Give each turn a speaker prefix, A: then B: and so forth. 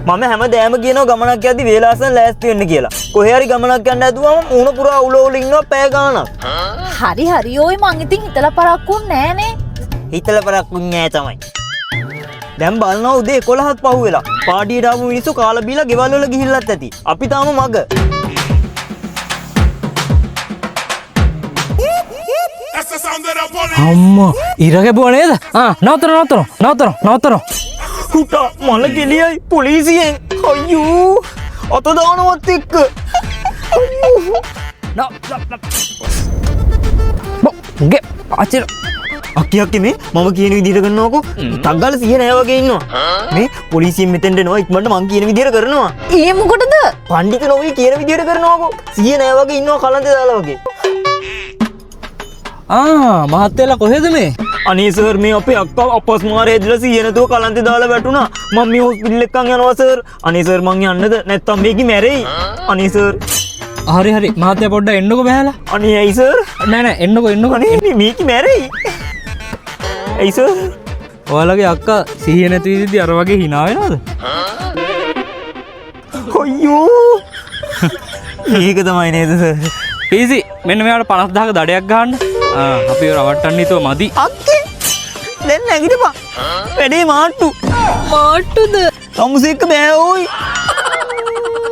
A: මම හැමදාම කියනවා ගමනක් යද්දි වේලාසන ලෑස්ති වෙන්න කියලා. කොහේ හරි ගමනක් යන්න ඇදුවම මූණ පුරා උලෝල ඉන්නවා පැය ගාණක්.
B: හරි හරි ඔය මං ඉතින් හිතලා පරක්කුන්නේ නෑනේ.
A: හිතලා පරක්කුන්නේ නෑ තමයි. දැන් බලනවා උදේ 11ත් පහු වෙලා. පාටියට ආපු මිනිස්සු කාලා බීලා ගෙවල් වල ගිහිල්ලත් ඇති. අපි තාම මග.
C: අම්මා ඉර ගැබුවා නේද? නවතර.
A: පුතා මල කෙලියයි පොලිසියෙන්. අයියෝ අත දානවත් එක්ක.
C: ගේ අචිර
A: අක්කියක් මේ මම කියන විදිහට කරනවාකෝ. ටග්ගල 100 නෑ වගේ ඉන්නවා. මේ පොලිසියෙන් මෙතෙන්ට එනවා ඉක්මනට මං කියන විදිහට කරනවා.
B: ඒ මොකටද?
A: පඬිතු නොවේ කියන විදිහට කරනවාකෝ. 100 නෑ වගේ ඉන්නවා කලන්තේ දාලා වගේ.
C: මහත්තයලා කොහෙද මේ?
A: අනේ සර් මේ අපේ අක්කා අපස්මාරේ ඇදලා 100 නැතුව කලන්තේ දාලා වැටුණා. මම මේ හොස්පිටල් එකකන් යනවා සර්. අනේ සර් මං යන්නද නැත්තම් මේකි මැරෙයි. අනේ සර්.
C: හරි මහත්තයා පොඩ්ඩක් එන්නකෝ බහැලා.
A: අනේ ඇයි සර්?
C: නෑ එන්නකෝ.
A: අනේ මේකි මැරෙයි. ඇයි සර්?
C: ඔයාලගේ අක්කා සිහිය නැති විදිහට අර වගේ hina වෙනවද?
A: අයියෝ. මේක තමයි නේද සර්?
C: ඊසි මෙන්න මෙයාට 50000ක දඩයක් ගහන්න. අපි රවට්ටන්න හිතුව මදි.
A: අක්කේ දැන් නැගිටපන්. වැඩේ මාට්ටු.
B: මාට්ටුද?
A: තමුසෙක්ක බෑ ඕයි.